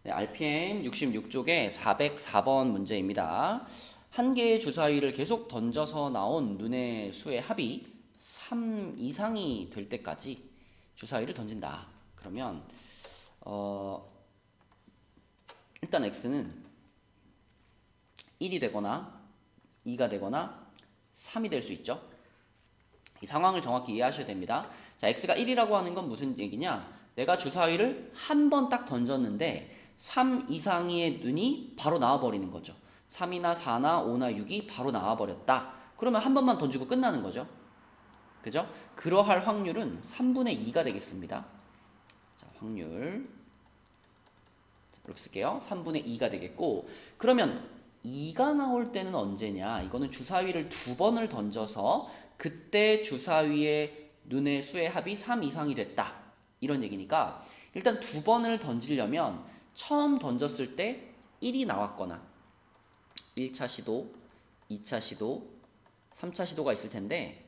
네, RPM 66쪽의 404번 문제입니다. 한 개의 주사위를 계속 던져서 나온 눈의 수의 합이 3 이상이 될 때까지 주사위를 던진다. 그러면 일단 x는 1이 되거나 2가 되거나 3이 될 수 있죠. 이 상황을 정확히 이해하셔야 됩니다. 자, x가 1이라고 하는 건 무슨 얘기냐? 내가 주사위를 한 번 딱 던졌는데 3 이상의 눈이 바로 나와버리는 거죠. 3이나 4나 5나 6이 바로 나와버렸다. 그러면 한 번만 던지고 끝나는 거죠. 그죠? 그러할 확률은 3분의 2가 되겠습니다. 자, 확률 이렇게 쓸게요. 3분의 2가 되겠고, 그러면 2가 나올 때는 언제냐? 이거는 주사위를 두 번을 던져서 그때 주사위의 눈의 수의 합이 3 이상이 됐다. 이런 얘기니까 일단 두 번을 던지려면 처음 던졌을 때 1이 나왔거나 1차 시도, 2차 시도, 3차 시도가 있을 텐데,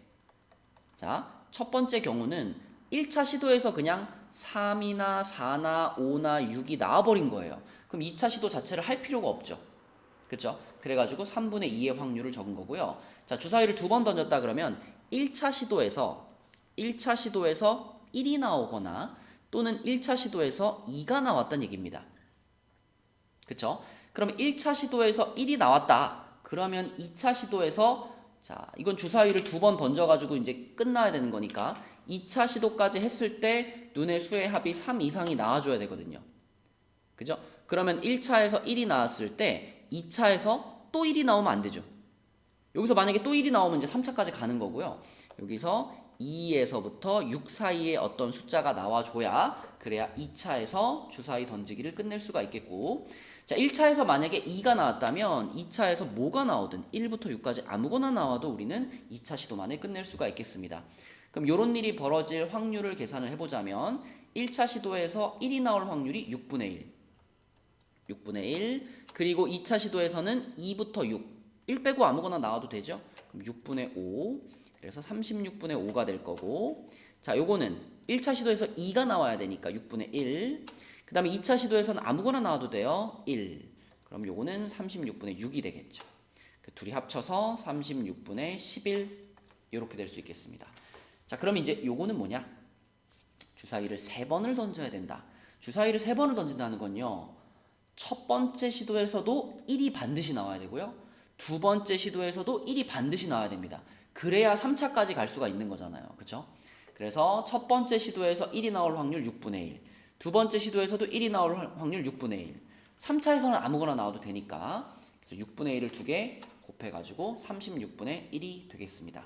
자, 첫 번째 경우는 1차 시도에서 그냥 3이나 4나 5나 6이 나와버린 거예요. 그럼 2차 시도 자체를 할 필요가 없죠. 그쵸? 그래가지고 3분의 2의 확률을 적은 거고요. 자, 주사위를 두 번 던졌다 그러면 1차 시도에서 1이 나오거나 또는 1차 시도에서 2가 나왔다는 얘기입니다. 그쵸? 그럼 1차 시도에서 1이 나왔다. 그러면 2차 시도에서, 자, 이건 주사위를 두 번 던져가지고 이제 끝나야 되는 거니까 2차 시도까지 했을 때 눈의 수의 합이 3 이상이 나와줘야 되거든요. 그죠? 그러면 1차에서 1이 나왔을 때 2차에서 또 1이 나오면 안 되죠. 여기서 만약에 또 1이 나오면 이제 3차까지 가는 거고요. 여기서 2에서부터 6 사이에 어떤 숫자가 나와줘야, 그래야 2차에서 주사위 던지기를 끝낼 수가 있겠고, 자, 1차에서 만약에 2가 나왔다면 2차에서 뭐가 나오든 1부터 6까지 아무거나 나와도 우리는 2차 시도 만에 끝낼 수가 있겠습니다. 그럼 이런 일이 벌어질 확률을 계산을 해보자면 1차 시도에서 1이 나올 확률이 6분의 1, 그리고 2차 시도에서는 2부터 1 빼고 아무거나 나와도 되죠. 그럼 6분의 5, 그래서 36분의 5가 될 거고, 자, 요거는 1차 시도에서 2가 나와야 되니까 6분의 1, 그 다음에 2차 시도에서는 아무거나 나와도 돼요. 1. 그럼 요거는 36분의 6이 되겠죠. 그 둘이 합쳐서 36분의 11 이렇게 될 수 있겠습니다. 자, 그럼 이제 요거는 뭐냐? 주사위를 3번을 던져야 된다. 주사위를 3번을 던진다는 건요, 첫 번째 시도에서도 1이 반드시 나와야 되고요, 두 번째 시도에서도 1이 반드시 나와야 됩니다. 그래야 3차까지 갈 수가 있는 거잖아요. 그렇죠? 그래서 첫 번째 시도에서 1이 나올 확률 6분의 1, 두 번째 시도에서도 1이 나올 확률 6분의 1, 3차에서는 아무거나 나와도 되니까, 그래서 6분의 1을 두 개 곱해가지고 36분의 1이 되겠습니다.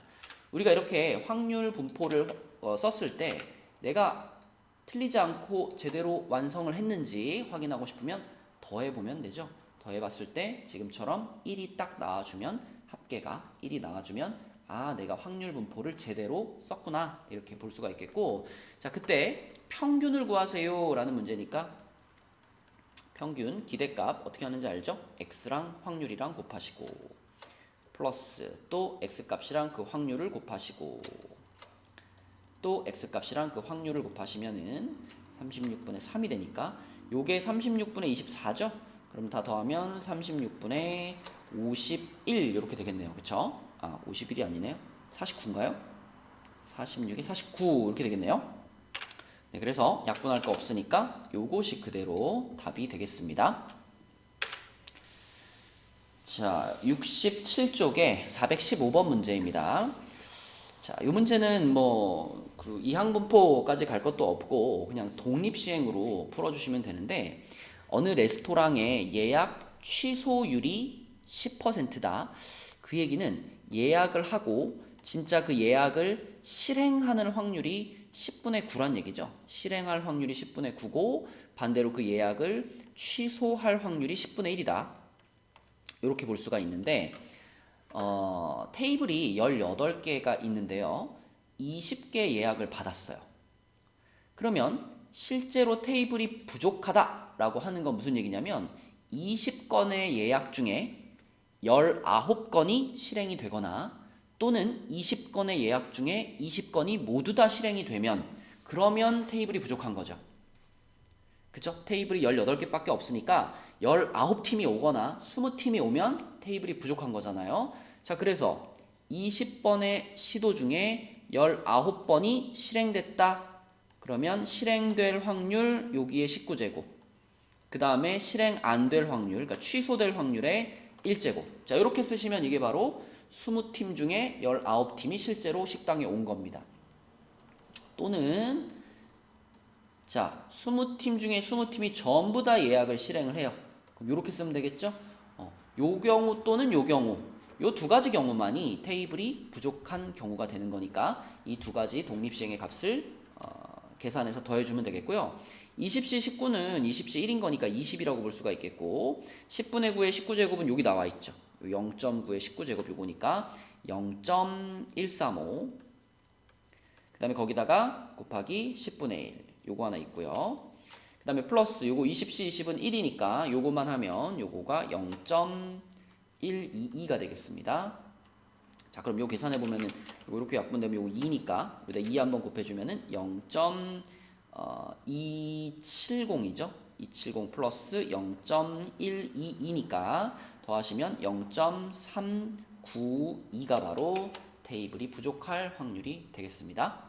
우리가 이렇게 확률 분포를 썼을 때 내가 틀리지 않고 제대로 완성을 했는지 확인하고 싶으면 더해보면 되죠. 더해봤을 때 지금처럼 1이 딱 나와주면, 합계가 1이 나와주면, 아, 내가 확률 분포를 제대로 썼구나, 이렇게 볼 수가 있겠고, 자, 그때 평균을 구하세요 라는 문제니까 평균 기대값 어떻게 하는지 알죠? x랑 확률이랑 곱하시고 플러스 또 x값이랑 그 확률을 곱하시고 또 x값이랑 그 확률을 곱하시면은 36분의 3이 되니까 요게 36분의 24죠? 그럼 다 더하면 36분의 51 이렇게 되겠네요. 그쵸? 아, 51이 아니네요. 49인가요? 46에 49 이렇게 되겠네요. 네, 그래서 약분할 거 없으니까 요것이 그대로 답이 되겠습니다. 자, 67쪽에 415번 문제입니다. 자, 이 문제는 그 이항분포까지 갈 것도 없고 그냥 독립시행으로 풀어주시면 되는데, 어느 레스토랑의 예약 취소율이 10%다. 그 얘기는 예약을 하고 진짜 그 예약을 실행하는 확률이 10분의 9란 얘기죠. 실행할 확률이 10분의 9고 반대로 그 예약을 취소할 확률이 10분의 1이다. 이렇게 볼 수가 있는데, 테이블이 18개가 있는데요, 20개 예약을 받았어요. 그러면 실제로 테이블이 부족하다라고 하는 건 무슨 얘기냐면 20건의 예약 중에 19건이 실행이 되거나 또는 20건의 예약 중에 20건이 모두 다 실행이 되면, 그러면 테이블이 부족한 거죠. 그쵸? 테이블이 18개밖에 없으니까 19팀이 오거나 20팀이 오면 테이블이 부족한 거잖아요. 자, 그래서 20번의 시도 중에 19번이 실행됐다. 그러면 실행될 확률 여기에 19제곱. 그 다음에 실행 안 될 확률, 그러니까 취소될 확률의 1제곱. 자, 이렇게 쓰시면 이게 바로 20팀 중에 19팀이 실제로 식당에 온 겁니다. 또는 자, 20팀 중에 20팀이 전부 다 예약을 실행을 해요. 그럼 이렇게 쓰면 되겠죠? 요 경우 또는 요 경우, 요 두 가지 경우만이 테이블이 부족한 경우가 되는 거니까 이 두 가지 독립시행의 값을 계산해서 더해주면 되겠고요. 20시 19는 20시 1인 거니까 20이라고 볼 수가 있겠고 10분의 9의 19제곱은 여기 나와 있죠. 0.9의 19제곱 요거니까 0.135. 그 다음에 거기다가 곱하기 10분의 1 요거 하나 있고요. 그 다음에 플러스 요거 20시 20은 1이니까 요거만 하면 요거가 0.122가 되겠습니다. 자, 그럼 요 계산해 보면은 이렇게 약분되면 요거 2니까 여기다 2 한번 곱해주면은 0.270이죠. 270 플러스 0.122니까 더하시면 0.392가 바로 테이블이 부족할 확률이 되겠습니다.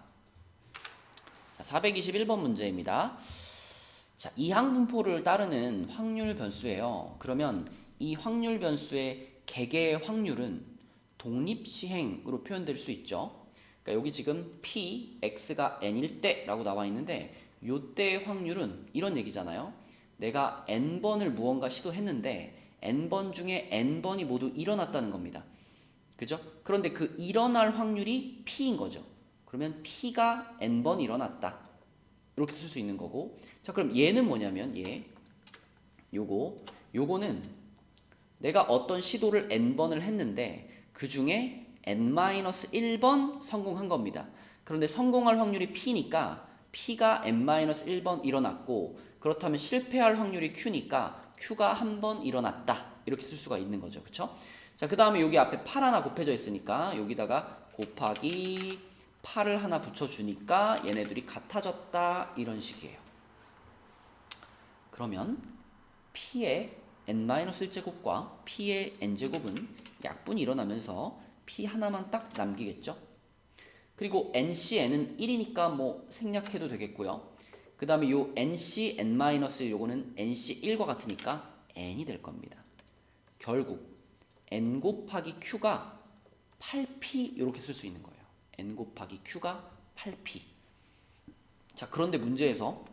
자, 421번 문제입니다. 자, 이항분포를 따르는 확률 변수예요. 그러면 이 확률 변수의 개개 확률은 독립시행으로 표현될 수 있죠. 그러니까 여기 지금 P, X가 N일 때라고 나와 있는데 요때의 확률은 이런 얘기잖아요. 내가 N번을 무언가 시도했는데 N번 중에 N번이 모두 일어났다는 겁니다. 그죠? 그런데 그 일어날 확률이 P인 거죠. 그러면 P가 N번 일어났다. 이렇게 쓸 수 있는 거고. 자, 그럼 얘는 뭐냐면 요거는 내가 어떤 시도를 N번을 했는데 그 중에 N-1번 성공한 겁니다. 그런데 성공할 확률이 P니까 P가 N-1번 일어났고 그렇다면 실패할 확률이 Q니까 Q가 한 번 일어났다. 이렇게 쓸 수가 있는 거죠. 그쵸? 자, 그 다음에 여기 앞에 8 하나 곱해져 있으니까 여기다가 곱하기 8을 하나 붙여주니까 얘네들이 같아졌다. 이런 식이에요. 그러면 P의 n-1제곱과 P의 n제곱은 약분이 일어나면서 P 하나만 딱 남기겠죠. 그리고 NCN은 1이니까 뭐 생략해도 되겠고요. 그 다음에 요 NC n-1 요거는 NC1과 같으니까 N이 될 겁니다. 결국 N 곱하기 Q가 8P 이렇게 쓸 수 있는 거예요. N 곱하기 Q가 8P. 자, 그런데 문제에서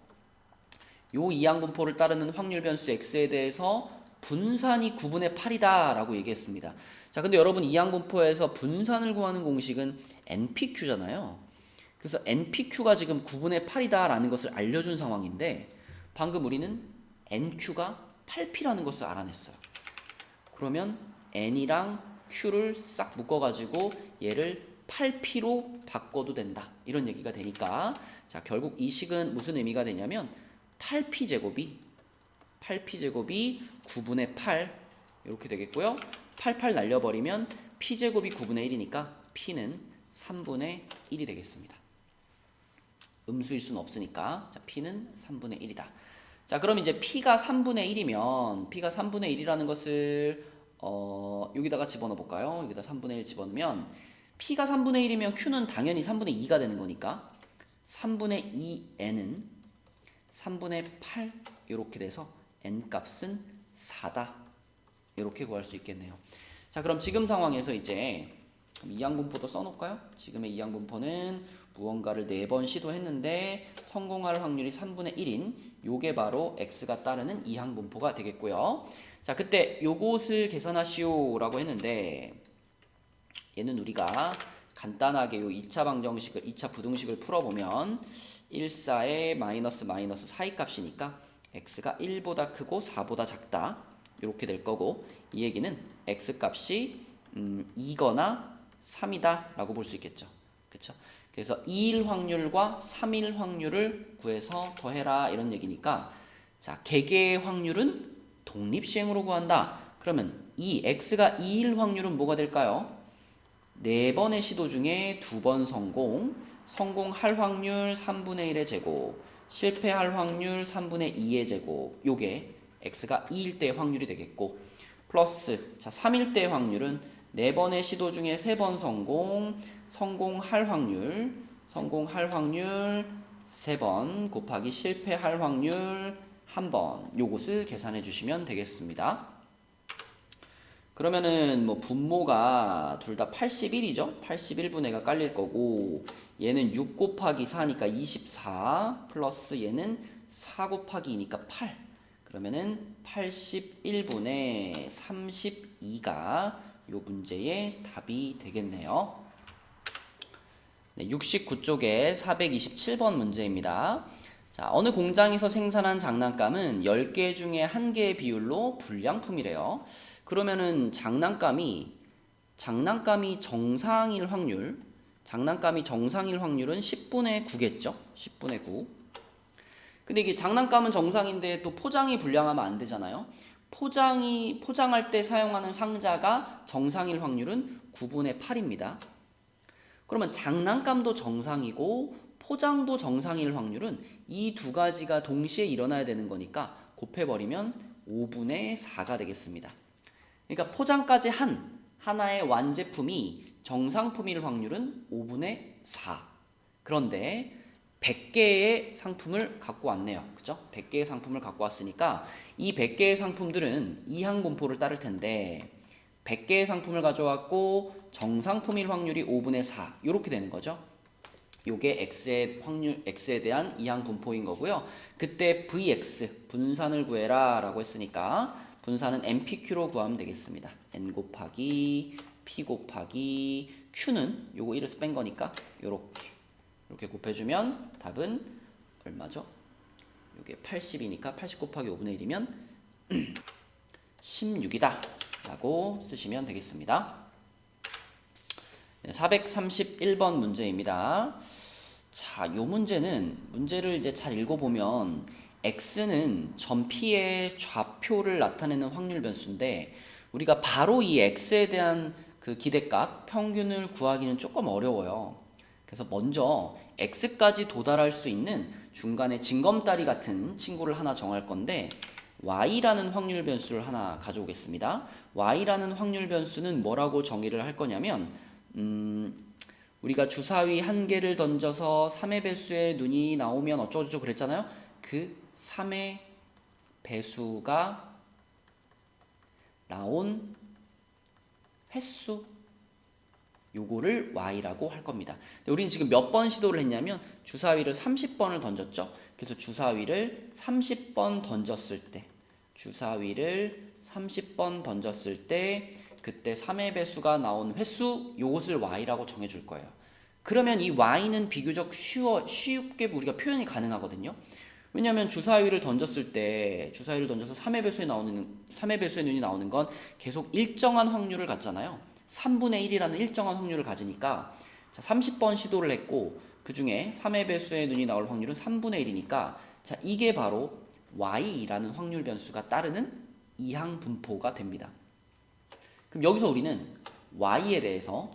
요 이항분포를 따르는 확률 변수 X에 대해서 분산이 9분의 8이다 라고 얘기했습니다. 자, 근데 여러분 이항분포에서 분산을 구하는 공식은 NPQ잖아요. 그래서 NPQ가 지금 9분의 8이다 라는 것을 알려준 상황인데 방금 우리는 NQ가 8P라는 것을 알아냈어요. 그러면 N이랑 Q를 싹 묶어가지고 얘를 8P로 바꿔도 된다. 이런 얘기가 되니까 자, 결국 이 식은 무슨 의미가 되냐면 8P제곱이 9분의 8 이렇게 되겠고요. 88 날려버리면 P제곱이 9분의 1이니까 P는 3분의 1이 되겠습니다. 음수일 수는 없으니까 자, P는 3분의 1이다. 자, 그럼 이제 P가 3분의 1이면 P가 3분의 1이라는 것을 여기다가 집어넣어 볼까요? 여기다 3분의 1 집어넣으면 P가 3분의 1이면 Q는 당연히 3분의 2가 되는 거니까 3분의 2N은 3분의 8 이렇게 돼서 N값은 4다. 이렇게 구할 수 있겠네요. 자, 그럼 지금 상황에서 이제 이항분포도 써놓을까요? 지금의 이항분포는 무언가를 4번 시도했는데 성공할 확률이 3분의 1인 요게 바로 X가 따르는 이항분포가 되겠고요. 자, 그때 요것을 계산하시오 라고 했는데 얘는 우리가 간단하게 요 2차 방정식을 2차 부등식을 풀어보면 1,4의 마이너스 사이 값이니까 x가 1보다 크고 4보다 작다 이렇게 될 거고 이 얘기는 x 값이 2거나 3이다 라고 볼 수 있겠죠. 그쵸? 그래서 2일 확률과 3일 확률을 구해서 더해라 이런 얘기니까 자, 개개의 확률은 독립시행으로 구한다. 그러면 이 x가 2일 확률은 뭐가 될까요? 4번의 시도 중에 2번 성공할 확률 3분의 1의 제곱 실패할 확률 3분의 2의 제곱, 요게 x가 2일 때의 확률이 되겠고, 플러스 자 3일 때의 확률은 4번의 시도 중에 3번 성공할 확률 3번 곱하기 실패할 확률 1번, 요것을 계산해 주시면 되겠습니다. 그러면은 뭐 분모가 둘 다 81이죠. 81분의가 깔릴 거고, 얘는 6 곱하기 4니까 24 플러스 얘는 4 곱하기 2니까 8. 그러면은 81분의 32가 요 문제의 답이 되겠네요. 네, 69쪽에 427번 문제입니다. 자, 어느 공장에서 생산한 장난감은 10개 중에 1개의 비율로 불량품이래요. 그러면은 장난감이 정상일 확률은 10분의 9겠죠? 10분의 9. 근데 이게 장난감은 정상인데 또 포장이 불량하면 안 되잖아요. 포장할 때 사용하는 상자가 정상일 확률은 9분의 8입니다. 그러면 장난감도 정상이고 포장도 정상일 확률은 이 두 가지가 동시에 일어나야 되는 거니까 곱해버리면 5분의 4가 되겠습니다. 그러니까 포장까지 하나의 완제품이 정상품일 확률은 5분의 4. 그런데 100개의 상품을 갖고 왔네요. 그죠? 100개의 상품을 갖고 왔으니까 이 100개의 상품들은 이항분포를 따를 텐데 100개의 상품을 가져왔고 정상품일 확률이 5분의 4 이렇게 되는 거죠. 요게 x에 대한 이항분포인 거고요. 그때 vx 분산을 구해라 라고 했으니까 분산은 npq로 구하면 되겠습니다. n 곱하기 p 곱하기 q는 요거 1에서 뺀 거니까 요렇게 곱해주면 답은 얼마죠? 요게 80이니까 80 곱하기 5분의 1이면 16이다 라고 쓰시면 되겠습니다. 네, 431번 문제입니다. 자, 요 문제를 이제 잘 읽어보면 x는 점 P의 좌표를 나타내는 확률 변수인데 우리가 바로 이 x에 대한 그 기대값 평균을 구하기는 조금 어려워요. 그래서 먼저 x까지 도달할 수 있는 중간에 징검다리 같은 친구를 하나 정할 건데 y라는 확률 변수를 하나 가져오겠습니다. y라는 확률 변수는 뭐라고 정의를 할 거냐면 우리가 주사위 한 개를 던져서 3의 배수의 눈이 나오면 어쩌고저쩌고 그랬잖아요. 그 3의 배수가 나온 횟수, 요거를 y라고 할 겁니다. 근데 우리는 지금 몇 번 시도를 했냐면 주사위를 30번을 던졌죠. 그래서 주사위를 30번 던졌을 때 그때 3의 배수가 나온 횟수, 요것을 y라고 정해줄 거예요. 그러면 이 y는 비교적 쉽게 우리가 표현이 가능하거든요. 왜냐하면 주사위를 던져서 3의 배수의 눈이 나오는 건 계속 일정한 확률을 갖잖아요. 3분의 1이라는 일정한 확률을 가지니까 30번 시도를 했고 그 중에 3의 배수의 눈이 나올 확률은 3분의 1이니까 자, 이게 바로 y라는 확률 변수가 따르는 이항 분포가 됩니다. 그럼 여기서 우리는 y에 대해서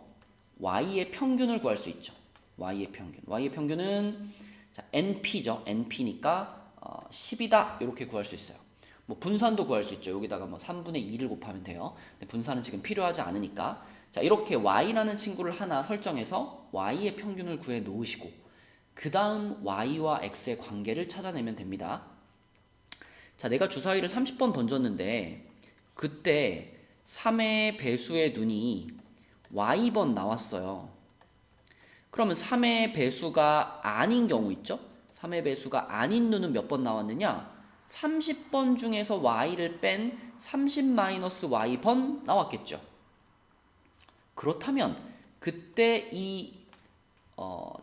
y의 평균을 구할 수 있죠. y의 평균은 자, np죠. np니까 10이다 이렇게 구할 수 있어요. 뭐 분산도 구할 수 있죠. 여기다가 뭐 3분의 2를 곱하면 돼요. 근데 분산은 지금 필요하지 않으니까 자, 이렇게 y라는 친구를 하나 설정해서 y의 평균을 구해 놓으시고 그 다음 y와 x의 관계를 찾아내면 됩니다. 자, 내가 주사위를 30번 던졌는데 그때 3의 배수의 눈이 y번 나왔어요. 그러면 3의 배수가 아닌 경우 있죠? 3의 배수가 아닌 눈은 몇 번 나왔느냐? 30번 중에서 y를 뺀 30-y번 나왔겠죠. 그렇다면 그때 이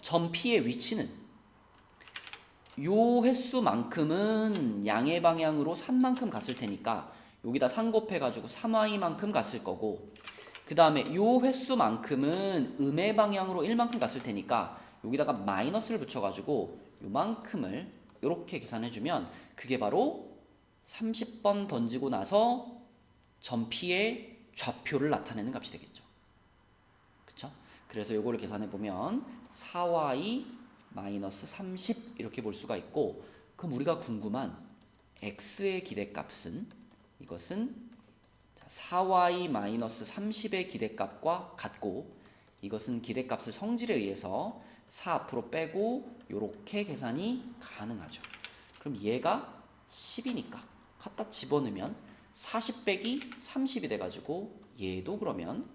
점 P의 위치는 요 횟수만큼은 양의 방향으로 3만큼 갔을 테니까 여기다 3 곱해가지고 3y만큼 갔을 거고 그 다음에 요 횟수만큼은 음의 방향으로 1만큼 갔을 테니까 여기다가 마이너스를 붙여가지고 요만큼을 이렇게 계산해주면 그게 바로 30번 던지고 나서 점 P의 좌표를 나타내는 값이 되겠죠. 그쵸? 그래서 요거를 계산해보면 4y 마이너스 30 이렇게 볼 수가 있고, 그럼 우리가 궁금한 x의 기대값은 이것은 4y 마이너스 30의 기대값과 같고, 이것은 기대값을 성질에 의해서 4 앞으로 빼고 이렇게 계산이 가능하죠. 그럼 얘가 10이니까 갖다 집어넣으면 40 빼기 30이 돼가지고 얘도 그러면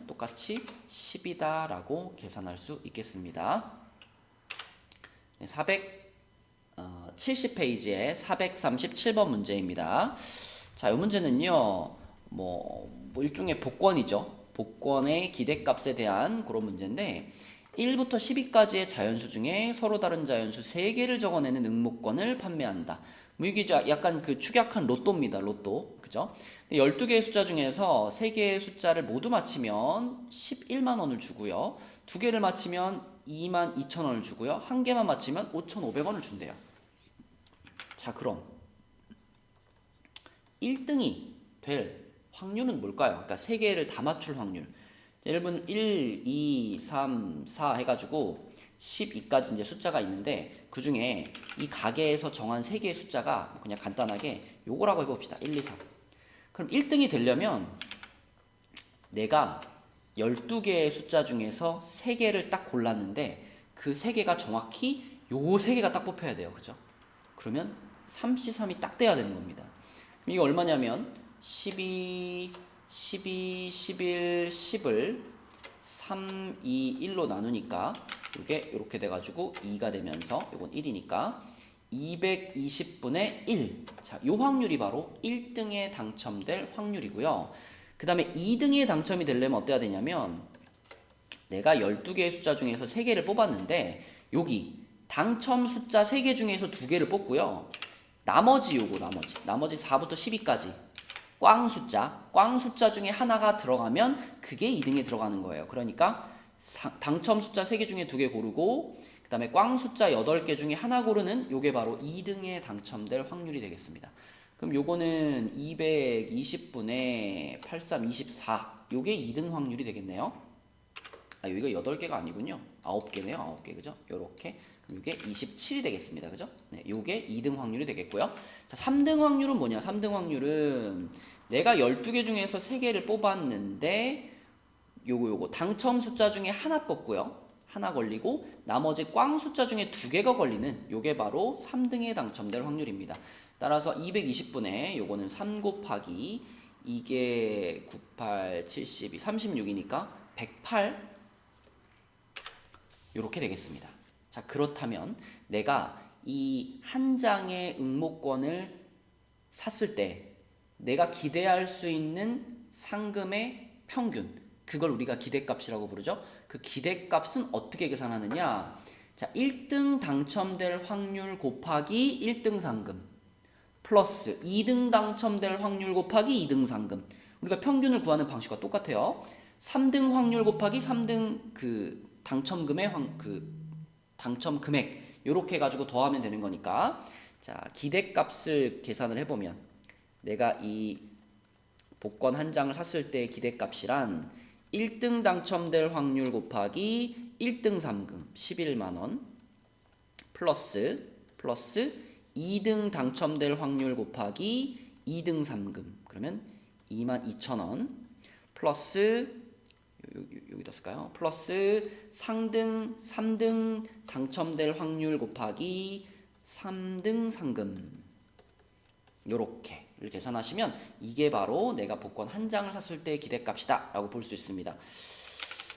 똑같이 10이다 라고 계산할 수 있겠습니다. 470페이지에 437번 문제입니다. 자, 이 문제는요, 일종의 복권이죠. 복권의 기대값에 대한 그런 문제인데, 1부터 12까지의 자연수 중에 서로 다른 자연수 3개를 적어내는 응모권을 판매한다. 이게 약간 그 축약한 로또입니다. 로또. 그죠? 12개의 숫자 중에서 3개의 숫자를 모두 맞히면 11만 원을 주고요. 2개를 맞히면 2만 2천 원을 주고요. 1개만 맞히면 5,500원을 준대요. 자, 그럼 1등이 될 확률은 뭘까요? 그러니까 3개를 다 맞출 확률. 여러분 1, 2, 3, 4 해가지고 12까지 이제 숫자가 있는데, 그 중에 이 가계에서 정한 3개의 숫자가 그냥 간단하게 요거라고 해봅시다. 1, 2, 3. 그럼 1등이 되려면 내가 12개의 숫자 중에서 3개를 딱 골랐는데, 그 3개가 정확히 요 3개가 딱 뽑혀야 돼요. 그죠? 그러면 3C3이 딱 돼야 되는 겁니다. 이게 얼마냐면 12, 11, 10을 3, 2, 1로 나누니까 이게 이렇게 돼가지고 2가 되면서 이건 1이니까 220분의 1. 자, 요 확률이 바로 1등에 당첨될 확률이고요. 그 다음에 2등에 당첨이 되려면 어때야 되냐면, 내가 12개의 숫자 중에서 3개를 뽑았는데 여기 당첨 숫자 3개 중에서 2개를 뽑고요. 나머지 4부터 12까지 꽝 숫자 중에 하나가 들어가면 그게 2등에 들어가는 거예요. 그러니까 당첨 숫자 3개 중에 2개 고르고, 그 다음에 꽝 숫자 8개 중에 하나 고르는 요게 바로 2등에 당첨될 확률이 되겠습니다. 그럼 요거는 220분의 83, 24 요게 2등 확률이 되겠네요. 여기가 8개가 아니군요. 9개네요. 9개. 그죠? 요렇게. 그럼 이게 27이 되겠습니다. 그죠? 네, 요게 2등 확률이 되겠고요. 자, 3등 확률은 뭐냐? 3등 확률은 내가 12개 중에서 3개를 뽑았는데 요거 당첨 숫자 중에 하나 뽑고요. 하나 걸리고 나머지 꽝 숫자 중에 2개가 걸리는 요게 바로 3등에 당첨될 확률입니다. 따라서 220분의 요거는 3 곱하기 이게 98, 72, 36이니까 108 요렇게 되겠습니다. 자, 그렇다면 내가 이 한 장의 응모권을 샀을 때 내가 기대할 수 있는 상금의 평균, 그걸 우리가 기대값이라고 부르죠. 그 기대값은 어떻게 계산하느냐? 자, 1등 당첨될 확률 곱하기 1등 상금 플러스 2등 당첨될 확률 곱하기 2등 상금. 우리가 평균을 구하는 방식과 똑같아요. 3등 확률 곱하기 3등 그 당첨금의 당첨 금액 요렇게 해가지고 더하면 되는 거니까, 자, 기대값을 계산을 해보면 내가 이 복권 한 장을 샀을 때 기대값이란 1등 당첨될 확률 곱하기 1등 상금 11만원 플러스 2등 당첨될 확률 곱하기 2등 상금, 그러면 22,000원 플러스 여기다 쓸까요? 플러스 3등 당첨될 확률 곱하기 3등 상금 요렇게를 계산하시면 이게 바로 내가 복권 한 장을 샀을 때 기대값이다 라고 볼 수 있습니다.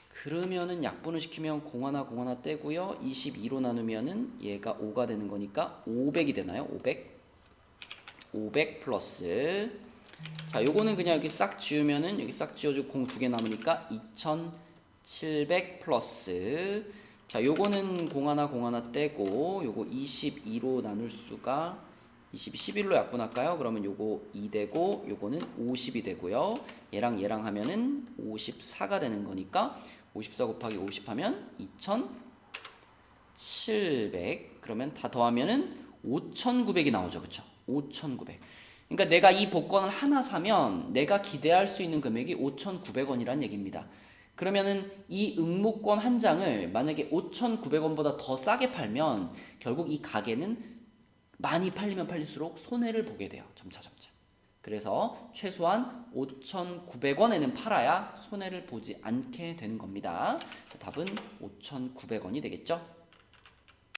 그러면은 약분을 시키면 공하나 떼고요. 22로 나누면은 얘가 5가 되는 거니까 500이 되나요? 500 플러스, 자, 요거는 그냥 여기 싹 지우면은 여기 싹 지워주고 공 2개 남으니까 2700 플러스, 자, 요거는 공 하나 떼고 요거 22로 나눌 수가 11로 약분할까요? 그러면 요거 2 되고 요거는 50이 되고요. 얘랑 하면은 54가 되는 거니까 54 곱하기 50 하면 2700, 그러면 다 더하면은 5900이 나오죠. 그쵸? 5900. 그러니까 내가 이 복권을 하나 사면 내가 기대할 수 있는 금액이 5,900원이란 얘기입니다. 그러면은 이 응모권 한 장을 만약에 5,900원보다 더 싸게 팔면 결국 이 가게는 많이 팔리면 팔릴수록 손해를 보게 돼요. 점차. 그래서 최소한 5,900원에는 팔아야 손해를 보지 않게 되는 겁니다. 답은 5,900원이 되겠죠.